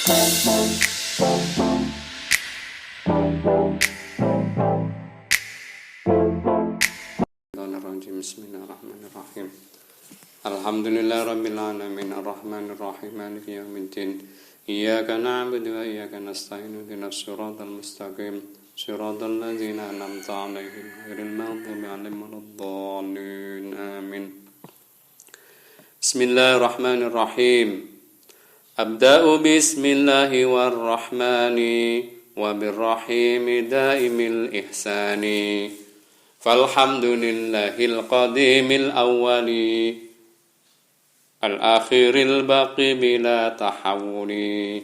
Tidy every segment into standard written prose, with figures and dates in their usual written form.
Bismillahirrahmanirrahim. Alhamdulillahirabbil alamin arrahmanir rahim maliki yaumiddin. Iyyaka na'budu wa iyyaka nasta'in ihdinas siratal mustaqim siratal ladzina an'amta 'alaihim ghairil maghdubi 'alaihim waladdallin. Amin. Bismillahirrahmanirrahim. Abda'u bismillahi warrahmani wa birrahimi daimil ihsani. Falhamdulillahil qadimil awwali al-akhiril baqi bila tahawuli.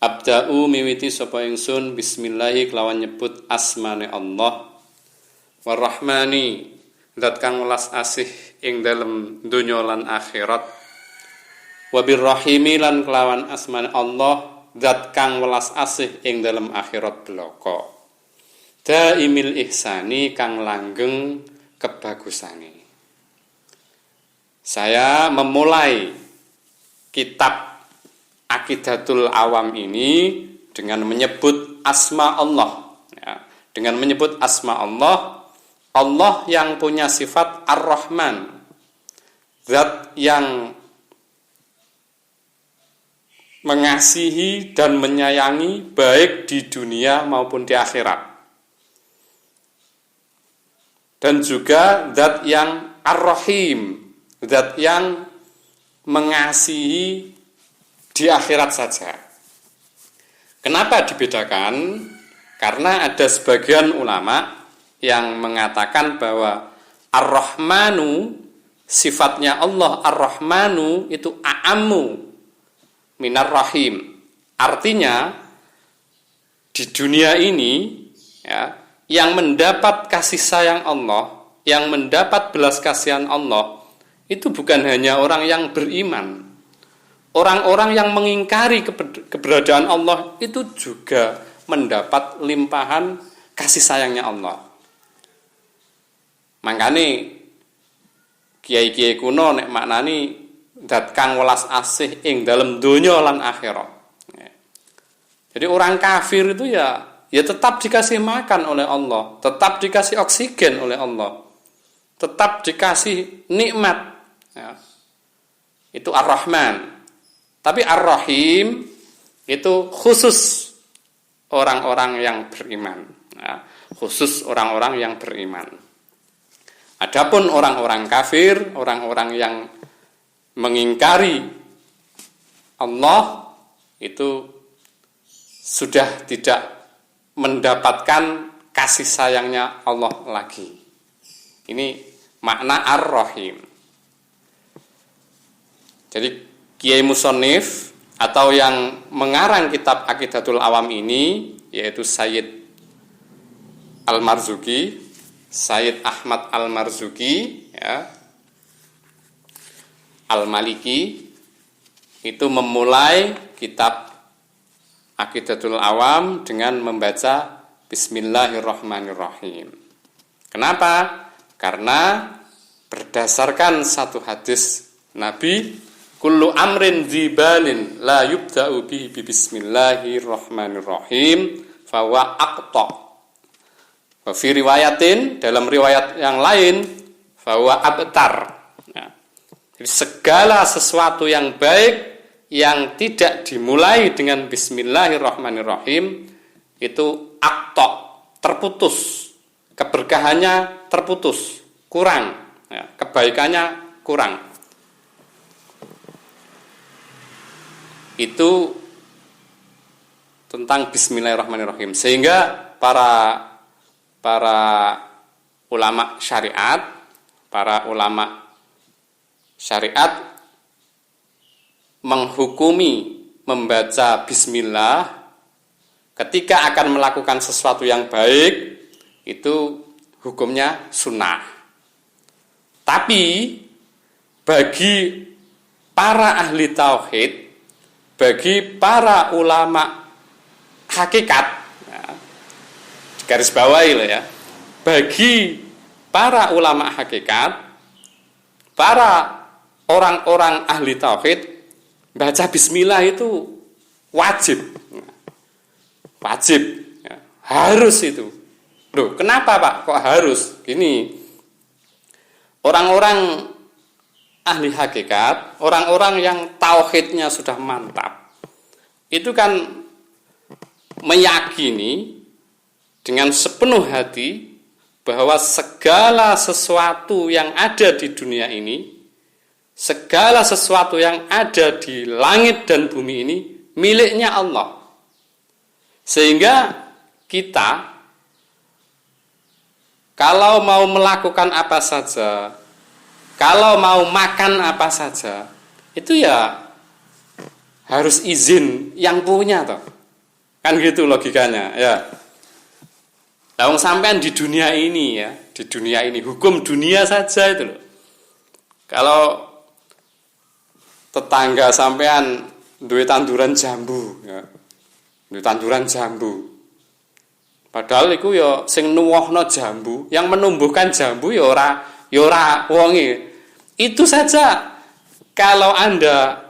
Abda'u miwiti sapa ingsun bismillahi kelawan nyebut asmane Allah warrahmani zat kang welas asih ing dalem donya lan akhirat, wa birrahimi lan kelawan asmane Allah zat kang welas asih ing dalem akhirat bloko, daimil ihsani kang langgeng kebagusane. Saya memulai kitab Aqidatul Awam ini dengan menyebut asma Allah, ya, dengan menyebut asma Allah, Allah yang punya sifat Ar-Rahman, zat yang mengasihi dan menyayangi baik di dunia maupun di akhirat. Dan juga zat yang Ar-Rahim, zat yang mengasihi di akhirat saja. Kenapa dibedakan? Karena ada sebagian ulama yang mengatakan bahwa Ar-Rahmanu, sifatnya Allah Ar-Rahmanu itu a'ammu minar rahim. Artinya di dunia ini, ya, yang mendapat kasih sayang Allah, yang mendapat belas kasihan Allah, itu bukan hanya orang yang beriman. Orang-orang yang mengingkari keberadaan Allah itu juga mendapat limpahan kasih sayangnya Allah. Makanya kiai-kiai kuno nek maknani zat kang welas asih ing dalem donya lan akhirat. Jadi orang kafir itu ya tetap dikasih makan oleh Allah, tetap dikasih oksigen oleh Allah, tetap dikasih nikmat, ya. Itu Ar-Rahman. Tapi Ar-Rahim itu khusus orang-orang yang beriman, ya. Khusus orang-orang yang beriman. Adapun orang-orang kafir, orang-orang yang mengingkari Allah, itu sudah tidak mendapatkan kasih sayangnya Allah lagi. Ini makna Ar-Rahim. Jadi Kiai Musonif atau yang mengarang kitab Aqidatul Awam ini, yaitu Sayyid Al-Marzuki, Sayyid Ahmad Al-Marzuki, ya, Al-Maliki, itu memulai kitab Aqidatul Awam dengan membaca Bismillahirrahmanirrahim. Kenapa? Karena berdasarkan satu hadis Nabi, kullu amrin dzibalin la yubda'u bihi bismillahirrahmanirrahim fawa aqta. Wa fi riwayatin, dalam riwayat yang lain, fawa abtar. Ya. Jadi segala sesuatu yang baik yang tidak dimulai dengan Bismillahirrahmanirrahim itu aktok, terputus, keberkahannya terputus, kurang, ya, kebaikannya kurang. Itu tentang Bismillahirrahmanirrahim. Sehingga para ulama syariat menghukumi membaca bismillah ketika akan melakukan sesuatu yang baik itu hukumnya sunnah. Tapi bagi para ahli tauhid, bagi para ulama hakikat, ya, garis bawahi loh ya, bagi para ulama hakikat, para orang-orang ahli tauhid, baca bismillah itu wajib. Wajib, ya. Harus itu. Loh, kenapa Pak kok harus? Gini, orang-orang ahli hakikat, orang-orang yang tauhidnya sudah mantap, itu kan meyakini dengan sepenuh hati bahwa segala sesuatu yang ada di dunia ini, segala sesuatu yang ada di langit dan bumi ini miliknya Allah. Sehingga kita kalau mau melakukan apa saja, kalau mau makan apa saja, itu ya harus izin yang punya toh. Kan gitu logikanya, ya. Nah, sampean di dunia ini ya, di dunia ini hukum dunia saja itu loh. Kalau tetangga sampean duwe tanduran jambu, ya. Duwe tanduran jambu. Padahal iku ya sing nuwohno jambu, yang menumbuhkan jambu ya ora wonge. Itu saja kalau Anda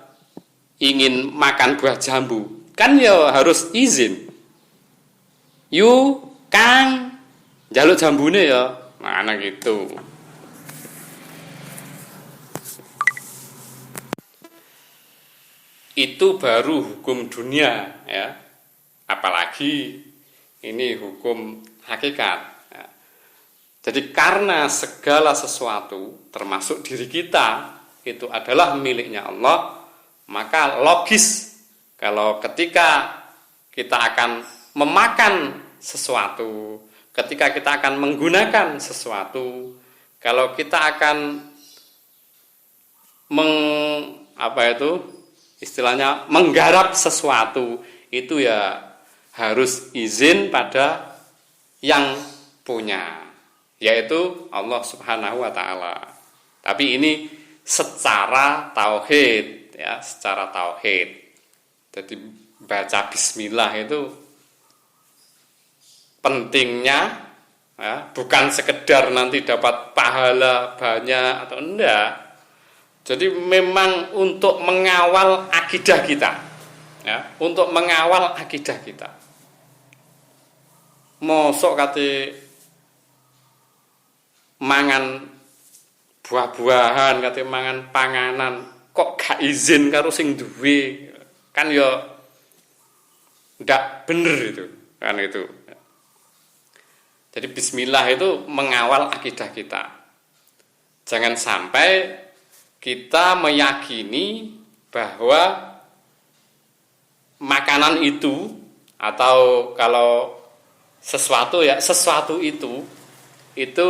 ingin makan buah jambu, kan ya harus izin. Yu Kang njaluk jambune ya. Mana gitu. Itu baru hukum dunia ya. Apalagi ini hukum hakikat. Ya. Jadi karena segala sesuatu termasuk diri kita itu adalah miliknya Allah, maka logis kalau ketika kita akan memakan sesuatu, ketika kita akan menggunakan sesuatu, kalau kita akan istilahnya menggarap sesuatu, itu ya harus izin pada yang punya, yaitu Allah Subhanahu wa taala. Tapi ini secara tauhid ya, secara tauhid. Jadi baca bismillah itu pentingnya ya, bukan sekedar nanti dapat pahala banyak atau enggak. Jadi memang untuk mengawal akidah kita. Ya, untuk mengawal akidah kita. Mosok kate mangan buah-buahan, kate mangan panganan, kok gak izin karo sing duwe, kan ya ndak bener itu, kan itu. Jadi bismillah itu mengawal akidah kita. Jangan sampai kita meyakini bahwa makanan itu atau kalau sesuatu itu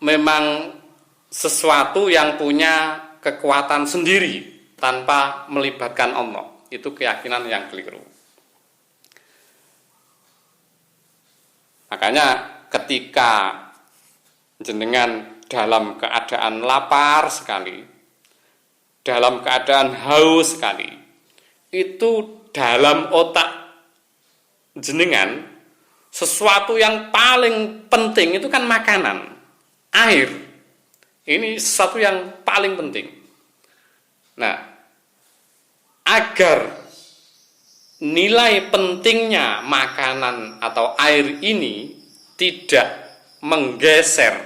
memang sesuatu yang punya kekuatan sendiri tanpa melibatkan Allah. Itu keyakinan yang keliru. Makanya ketika jenengan dalam keadaan lapar sekali, dalam keadaan haus sekali, itu dalam otak jenengan sesuatu yang paling penting itu kan makanan, air. Ini sesuatu yang paling penting. Nah, agar nilai pentingnya makanan atau air ini tidak menggeser,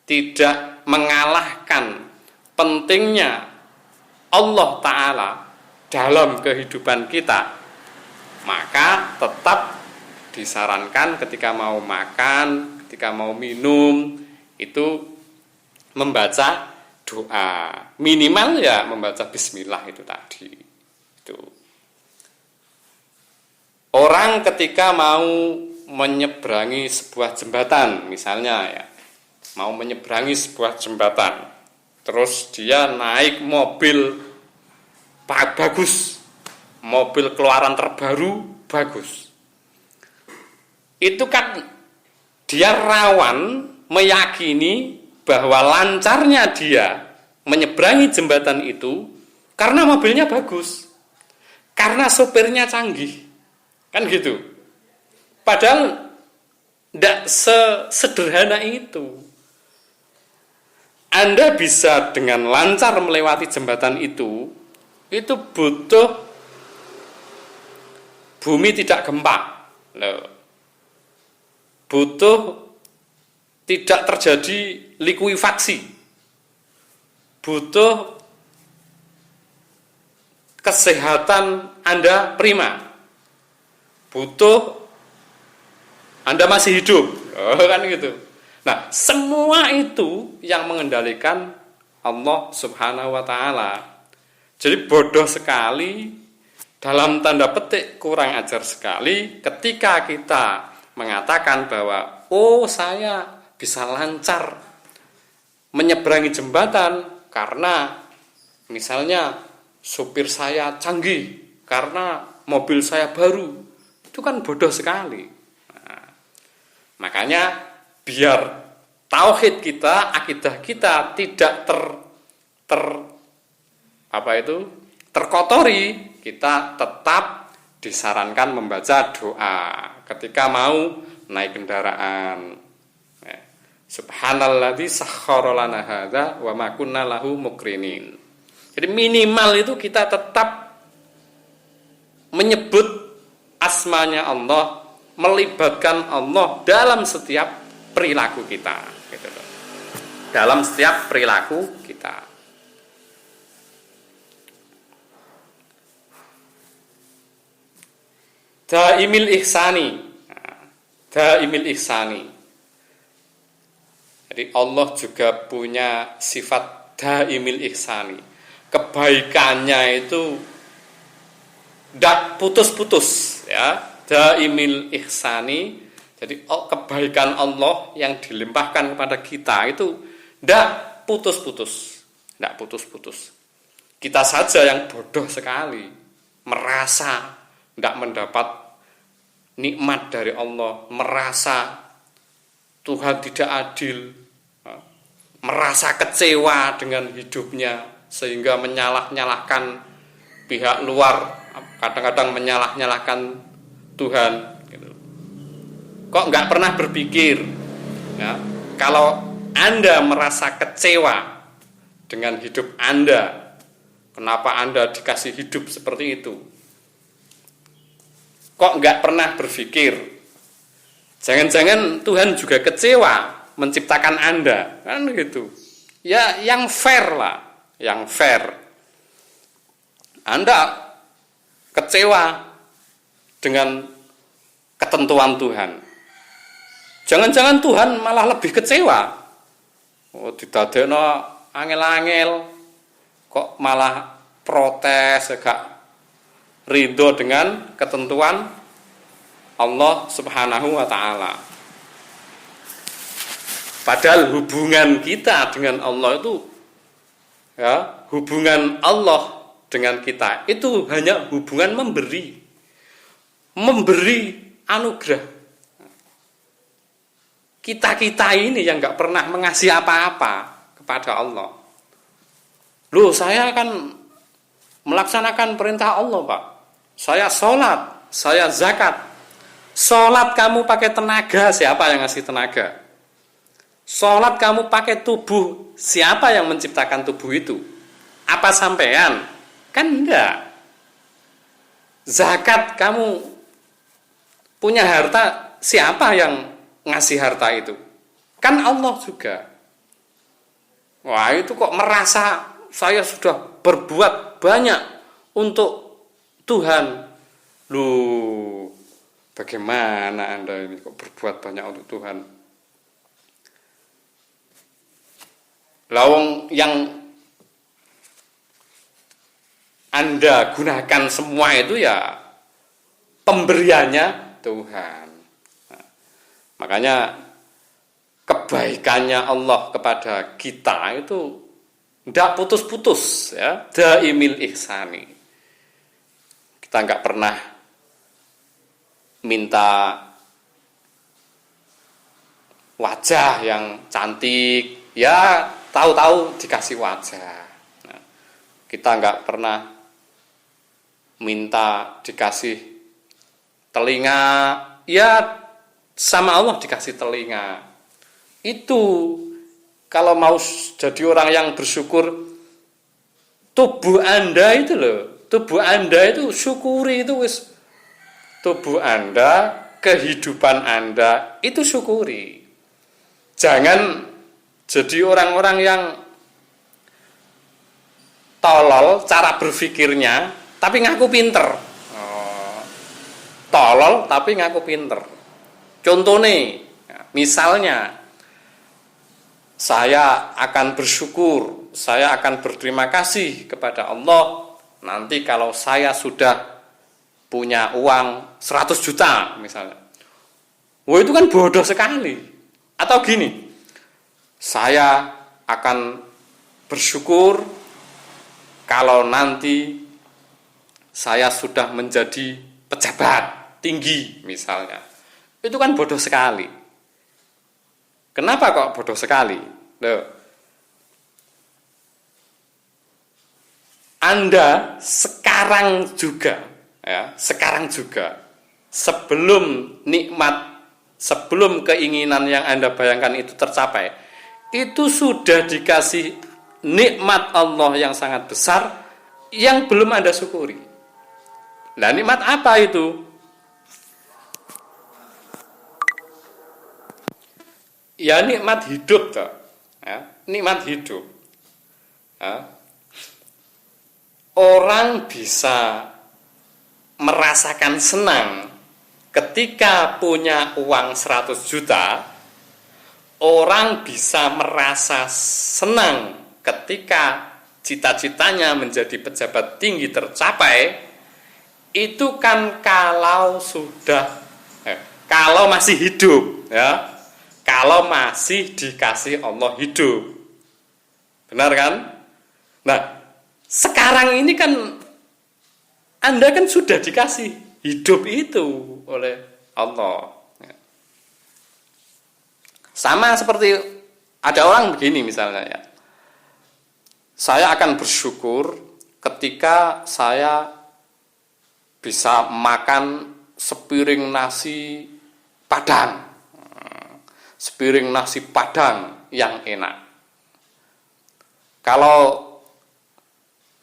tidak mengalahkan pentingnya Allah Ta'ala dalam kehidupan kita, maka tetap disarankan ketika mau makan, ketika mau minum, itu membaca doa. Minimal ya membaca bismillah itu tadi. Itu. Orang ketika mau menyeberangi sebuah jembatan, misalnya ya, mau menyeberangi sebuah jembatan, terus dia naik mobil bagus, mobil keluaran terbaru bagus, itu kan dia rawan meyakini bahwa lancarnya dia menyeberangi jembatan itu karena mobilnya bagus, karena sopirnya canggih, kan gitu. Padahal tidak sesederhana itu. Anda bisa dengan lancar melewati jembatan itu butuh bumi tidak gempa. Loh. Butuh tidak terjadi likuifaksi. Butuh kesehatan Anda prima. Butuh Anda masih hidup. Kan gitu. Nah, semua itu yang mengendalikan Allah Subhanahu wa taala. Jadi bodoh sekali, dalam tanda petik kurang ajar sekali ketika kita mengatakan bahwa saya bisa lancar menyeberangi jembatan karena misalnya supir saya canggih, karena mobil saya baru. Itu kan bodoh sekali. Nah, makanya biar tauhid kita, akidah kita tidak terkotori, kita tetap disarankan membaca doa ketika mau naik kendaraan. Subhanalladzi sakhkhara lana hadza wa ma kunna lahu muqrinin. Jadi minimal itu kita tetap menyebut asmanya Allah, melibatkan Allah dalam setiap perilaku kita, gitu loh. Dalam setiap perilaku kita. Daimil ihsani. Daimil ihsani. Jadi Allah juga punya sifat daimil ihsani. Kebaikannya itu tidak putus-putus, ya. Daimil ihsani. Jadi kebaikan Allah yang dilimpahkan kepada kita itu tidak putus-putus. Tidak putus-putus. Kita saja yang bodoh sekali, merasa tidak mendapat nikmat dari Allah, merasa Tuhan tidak adil, merasa kecewa dengan hidupnya sehingga menyalah-nyalahkan pihak luar, kadang-kadang menyalah-nyalahkan Tuhan. Kok nggak pernah berpikir, ya, kalau Anda merasa kecewa dengan hidup Anda, kenapa Anda dikasih hidup seperti itu? Kok nggak pernah berpikir, jangan-jangan Tuhan juga kecewa menciptakan Anda, kan gitu? Ya, yang fair lah, yang fair. Anda kecewa dengan ketentuan Tuhan. Jangan-jangan Tuhan malah lebih kecewa. Didadekno angel-angel, kok malah protes, gak ridho dengan ketentuan Allah Subhanahu wa ta'ala. Padahal hubungan kita dengan Allah itu, ya, hubungan Allah dengan kita itu hanya hubungan memberi anugerah. Kita ini yang nggak pernah mengasih apa-apa kepada Allah. Loh, saya akan melaksanakan perintah Allah, Pak. Saya sholat, saya zakat. Sholat kamu pakai tenaga, siapa yang ngasih tenaga? Sholat kamu pakai tubuh, siapa yang menciptakan tubuh itu? Apa sampean? Kan enggak. Zakat kamu punya harta, siapa yang ngasih harta itu? Kan Allah juga. Wah, itu kok merasa saya sudah berbuat banyak untuk Tuhan. Loh, bagaimana Anda ini kok berbuat banyak untuk Tuhan? Lawang yang Anda gunakan semua itu ya pemberiannya Tuhan. Nah, makanya kebaikannya Allah kepada kita itu tidak putus-putus, ya. Daimil ihsani. Kita nggak pernah minta wajah yang cantik, ya tahu-tahu dikasih wajah. Nah, kita nggak pernah minta dikasih telinga, ya sama Allah dikasih telinga. Itu kalau mau jadi orang yang bersyukur, tubuh Anda itu loh, tubuh Anda itu syukuri itu wis tubuh Anda, kehidupan Anda, itu syukuri. Jangan jadi orang-orang yang tolol cara berpikirnya, tapi ngaku pinter. Tolol tapi ngaku pinter. Contohnya, misalnya, saya akan bersyukur, saya akan berterima kasih kepada Allah nanti kalau saya sudah punya uang 100 juta misalnya. Wah, itu kan bodoh sekali. Atau gini, saya akan bersyukur kalau nanti saya sudah menjadi pejabat tinggi misalnya. Itu kan bodoh sekali. Kenapa kok bodoh sekali? Loh. Anda sekarang juga, sebelum nikmat, sebelum keinginan yang Anda bayangkan itu tercapai, itu sudah dikasih nikmat Allah yang sangat besar yang belum Anda syukuri. Nah, nikmat apa itu? Ya, nikmat hidup toh. Ya, nikmat hidup. Ya. Orang bisa merasakan senang ketika punya uang 100 juta. Orang bisa merasa senang ketika cita-citanya menjadi pejabat tinggi tercapai. Itu kan kalau masih hidup, ya. Kalau masih dikasih Allah hidup. Benar kan? Nah, sekarang ini kan Anda kan sudah dikasih hidup itu oleh Allah. Sama seperti ada orang begini misalnya ya. Saya akan bersyukur ketika saya bisa makan sepiring nasi Padang. Sepiring nasi Padang yang enak. Kalau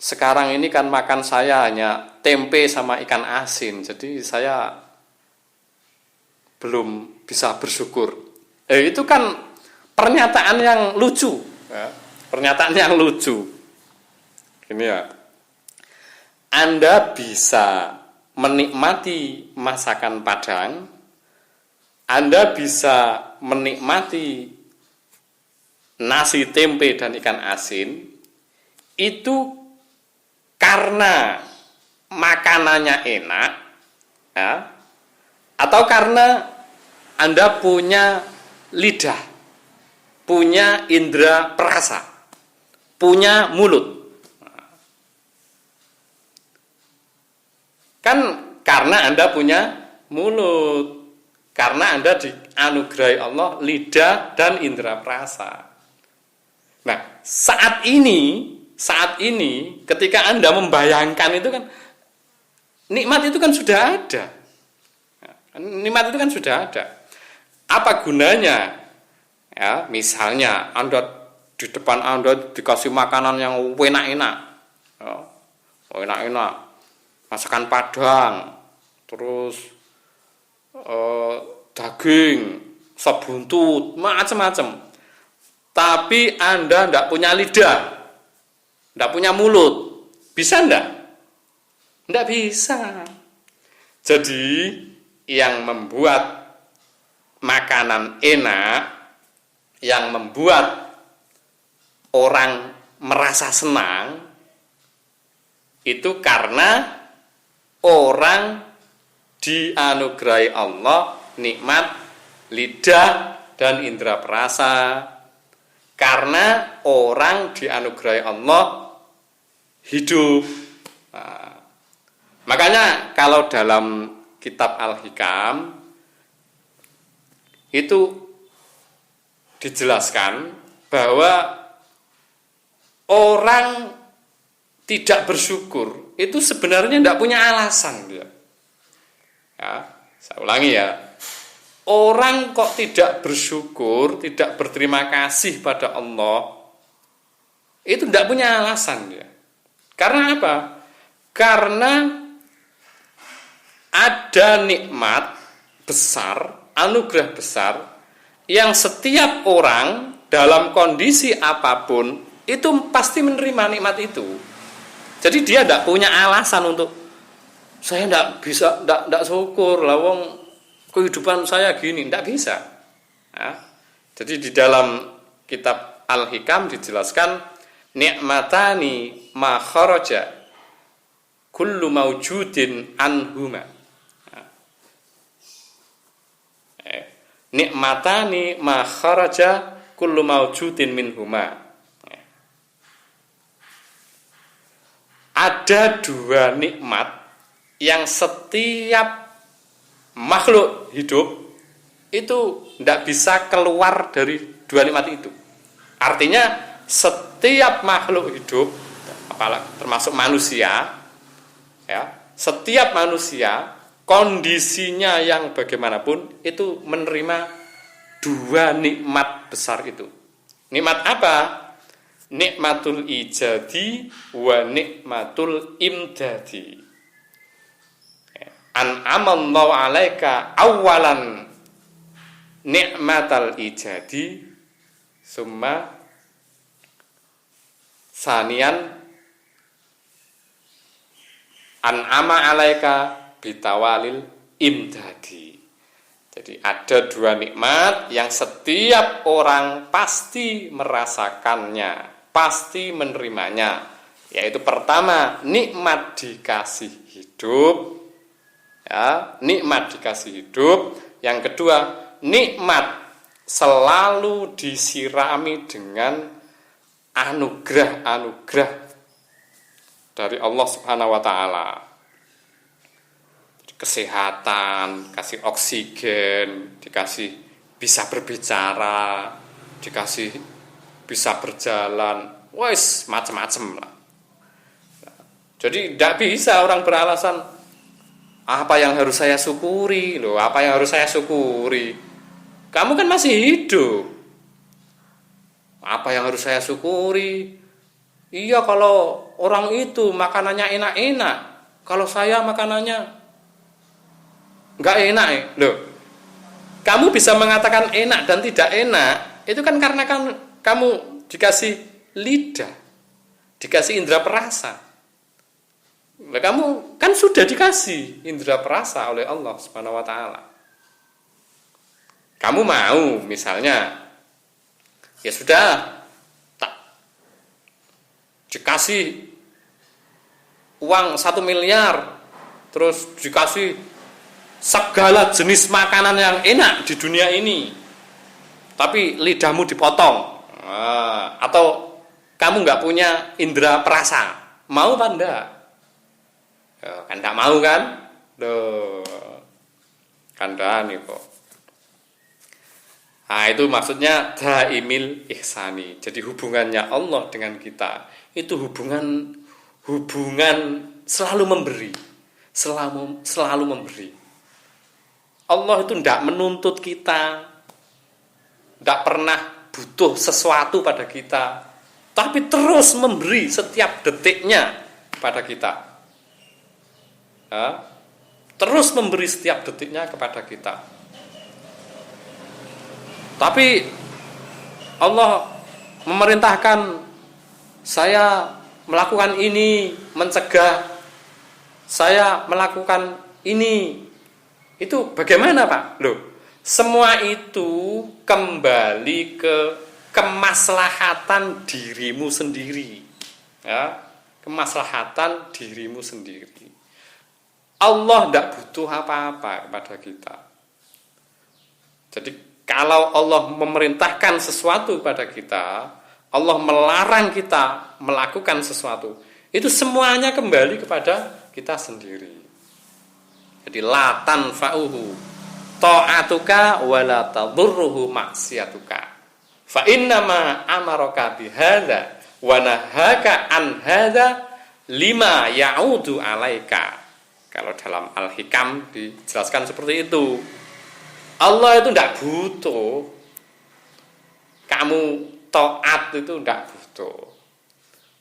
sekarang ini kan makan saya hanya tempe sama ikan asin, jadi saya belum bisa bersyukur. Itu kan pernyataan yang lucu, ya. Pernyataan yang lucu. Ini ya, Anda bisa menikmati masakan Padang, Anda bisa menikmati nasi tempe dan ikan asin, itu karena makanannya enak, ya, atau karena Anda punya lidah, punya indera perasa, punya mulut. Kan karena Anda punya mulut, karena Anda dianugerahi Allah lidah dan indera perasa. Nah, saat ini ketika Anda membayangkan itu kan nikmat itu kan sudah ada. Nikmat itu kan sudah ada. Apa gunanya? Ya, misalnya Anda di depan Anda dikasih makanan yang enak-enak. Ya, enak-enak. Masakan Padang, terus daging, sop buntut, macam-macam. Tapi Anda tidak punya lidah, tidak punya mulut, bisa enggak? Tidak bisa. Jadi yang membuat makanan enak, yang membuat orang merasa senang, itu karena orang dianugerahi Allah nikmat lidah dan indera perasa, karena orang dianugerahi Allah hidup. Nah, makanya kalau dalam kitab Al-Hikam itu dijelaskan bahwa orang tidak bersyukur itu sebenarnya tidak punya alasan dia. Ya, saya ulangi ya. Orang kok tidak bersyukur, tidak berterima kasih pada Allah, itu tidak punya alasan dia. Karena apa? Karena ada nikmat besar, anugerah besar yang setiap orang dalam kondisi apapun itu pasti menerima nikmat itu. Jadi dia tidak punya alasan untuk saya tidak bisa, tidak syukur, lawang kehidupan saya gini, tidak bisa. Ya. Jadi di dalam kitab Al-Hikam dijelaskan nikmatani ma kharaja kullu maujudin anhuma. Nikmatani ma kharaja kullu maujudin minhuma. Ada dua nikmat yang setiap makhluk hidup itu tidak bisa keluar dari dua nikmat itu. Artinya setiap makhluk hidup, apalagi termasuk manusia, ya, setiap manusia kondisinya yang bagaimanapun itu menerima dua nikmat besar itu. Nikmat apa? Nikmatul ijadi wa nikmatul imdadi. An'amallahu alaika awalan nikmatal ijadi summa sanian an'ama alaika bitawalil imdadi. Jadi ada dua nikmat yang setiap orang pasti merasakannya, pasti menerimanya. Yaitu pertama, nikmat dikasih hidup. Ya, nikmat dikasih hidup. Yang kedua, nikmat selalu disirami dengan anugerah-anugerah dari Allah Subhanahu wa taala. Kesehatan, kasih oksigen, dikasih bisa berbicara, dikasih bisa berjalan, wes macam-macam lah. Jadi tidak bisa orang beralasan apa yang harus saya syukuri, loh, apa yang harus saya syukuri? Kamu kan masih hidup. Apa yang harus saya syukuri? Iya, kalau orang itu makanannya enak-enak, kalau saya makanannya nggak enak, loh. Kamu bisa mengatakan enak dan tidak enak, itu kan karena kamu dikasih lidah, dikasih indera perasa. Nah, kamu kan sudah dikasih indera perasa oleh Allah Subhanahu wa taala. Kamu mau misalnya, ya sudah, tak dikasih uang 1 miliar, terus dikasih segala jenis makanan yang enak di dunia ini, tapi lidahmu dipotong, atau kamu nggak punya indera perasa, mau apa enggak? Kan nggak mau kan? Kandani kok. Nah, itu maksudnya daimil ihsani. Jadi hubungannya Allah dengan kita itu hubungan selalu memberi, selalu memberi. Allah itu tidak menuntut kita, tidak pernah butuh sesuatu pada kita, tapi terus memberi setiap detiknya pada kita. Ya, terus memberi setiap detiknya kepada kita. Tapi Allah memerintahkan saya melakukan ini, mencegah saya melakukan ini. Itu bagaimana, Pak? Loh, semua itu kembali ke kemaslahatan dirimu sendiri. Ya, kemaslahatan dirimu sendiri. Allah tidak butuh apa-apa kepada kita. Jadi kalau Allah memerintahkan sesuatu kepada kita, Allah melarang kita melakukan sesuatu, itu semuanya kembali kepada kita sendiri. Jadi la tanfa'uhu ta'atuka wa la tadurruhu maksiatuka. Fa innama amaraka bihadza wa nahaka an hadza lima ya'udu alaika. Kalau dalam Al-Hikam dijelaskan seperti itu. Allah itu tidak butuh kamu taat, itu tidak butuh.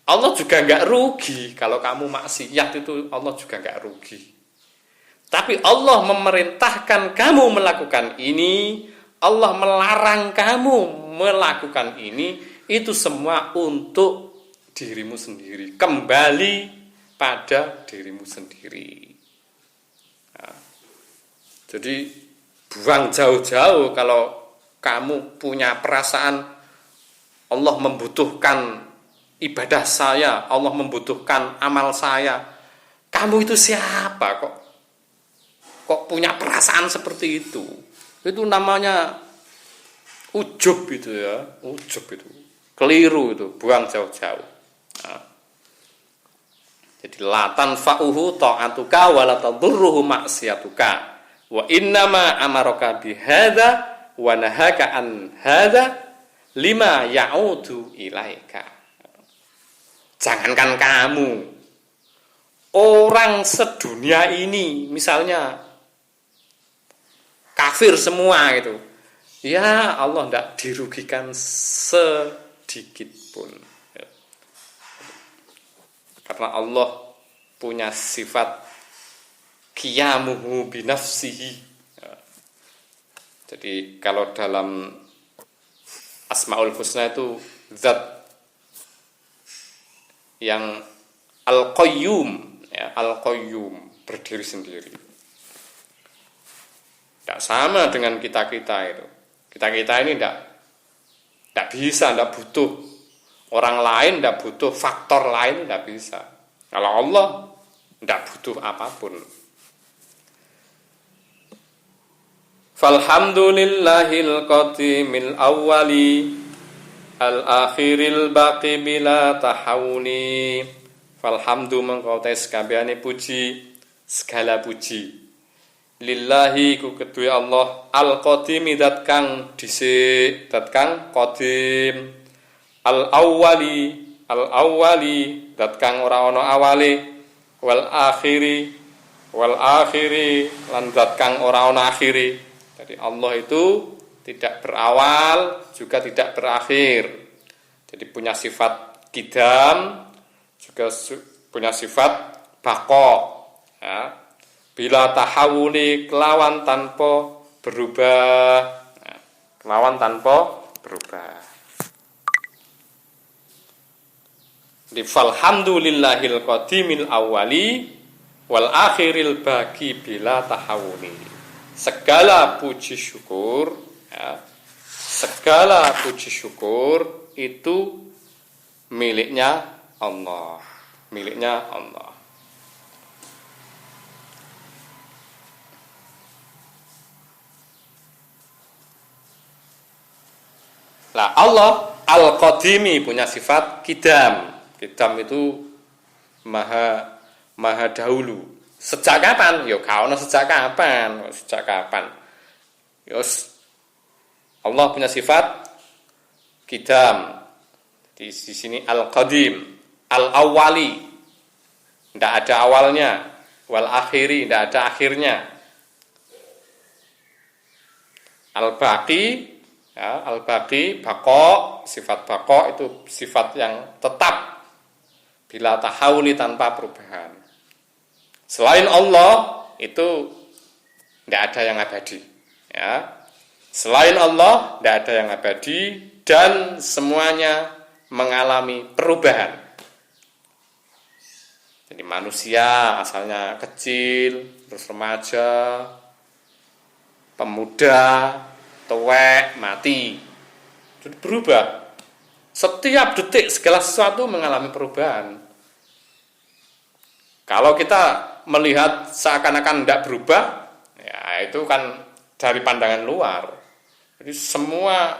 Allah juga enggak rugi kalau kamu maksiat, itu Allah juga enggak rugi. Tapi Allah memerintahkan kamu melakukan ini, Allah melarang kamu melakukan ini, itu semua untuk dirimu sendiri. Kembali pada dirimu sendiri. Nah, jadi buang jauh-jauh kalau kamu punya perasaan Allah membutuhkan ibadah saya, Allah membutuhkan amal saya. Kamu itu siapa kok? Kok punya perasaan seperti itu? Itu namanya ujub itu ya, ujub itu. Keliru itu, buang jauh-jauh. Nah, jadi la tanfa'uhu ta'atuka wa la tadurruhu ma'siyatuka. Wa innama amaraka bihadza wa nahaka an hadza lima ya'udu ilaika. Jangankan kamu, orang sedunia ini misalnya kafir semua gitu, ya Allah tidak dirugikan sedikit pun, karena Allah punya sifat qiyamuhu binafsihi. Jadi kalau dalam Asmaul Husna itu zat yang Al-Qayyum, ya, Al-Qayyum, berdiri sendiri. Tidak sama dengan kita-kita itu. Kita-kita ini tidak bisa, tidak butuh orang lain, tidak butuh faktor lain, tidak bisa. Kalau Allah tidak butuh apapun. Falhamdulillahil qatimil awwali al-akhiril baqi bila tahawuni. Falhamdu mengkau tes kabehane puji, segala puji. Lillahi ku kedue Allah al-qadimi dat kang dhisik, dat kang qadim. Al-awwali dat kang ora ana awale, wal akhiri lan dat kang ora ana akhire. Jadi Allah itu tidak berawal juga tidak berakhir. Jadi punya sifat qidam juga punya sifat baqa, ya. Bila tahawuli kelawan tanpa berubah, ya. Kelawan tanpa berubah. Di falhamdulillahil qadimil awwali wal akhiril baqi bila tahawuli. Segala puji syukur, ya, segala puji syukur itu miliknya Allah, miliknya Allah. Nah, Allah Al-Qadimi punya sifat qidam. Qidam itu maha dahulu. Sejak kapan? Ya kaono sejak kapan? Sejak kapan? Yos Allah punya sifat qidam. Di sini Al-Qadim, Al-Awwali, tidak ada awalnya, wal akhiri, tidak ada akhirnya. Al-Baqi, ya, Al-Baqi, baqa, sifat baqa itu sifat yang tetap bila tahawuli tanpa perubahan. Selain Allah itu tidak ada yang abadi, ya. Selain Allah tidak ada yang abadi dan semuanya mengalami perubahan. Jadi manusia asalnya kecil, terus remaja, pemuda, tuwek, mati. Jadi berubah. Setiap detik segala sesuatu mengalami perubahan. Kalau kita melihat seakan-akan tidak berubah, ya itu kan dari pandangan luar. Jadi semua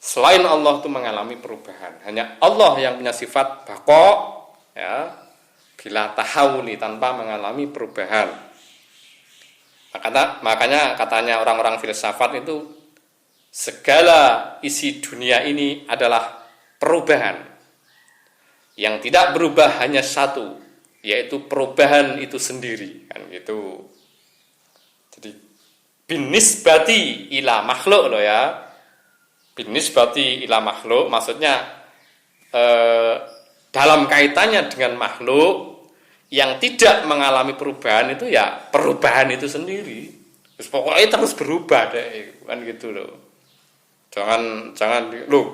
selain Allah itu mengalami perubahan. Hanya Allah yang punya sifat baqa, ya, bila tahawuli tanpa mengalami perubahan. Makanya katanya orang-orang filsafat itu segala isi dunia ini adalah perubahan. Yang tidak berubah hanya satu, yaitu perubahan itu sendiri, kan gitu. Jadi binisbati ila makhluk loh ya. Binisbati ila makhluk maksudnya dalam kaitannya dengan makhluk yang tidak mengalami perubahan itu ya perubahan itu sendiri. Terus pokoknya terus berubah deh, kan gitu loh. Jangan loh.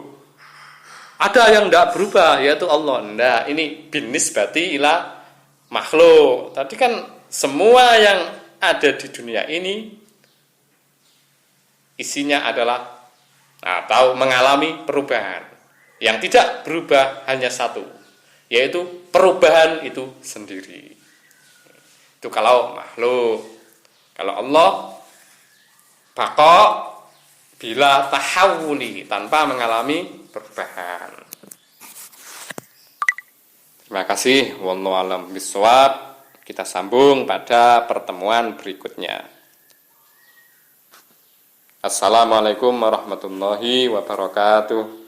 Ada yang tidak berubah yaitu Allah. Nah, ini binisbati ila makhluk. Tadi kan semua yang ada di dunia ini isinya adalah atau mengalami perubahan. Yang tidak berubah hanya satu, yaitu perubahan itu sendiri. Itu kalau makhluk. Kalau Allah baqa bila tahawuli, tanpa mengalami perubahan. Terima kasih. Wallahu a'lam bishawab. Kita sambung pada pertemuan berikutnya. Assalamualaikum warahmatullahi wabarakatuh.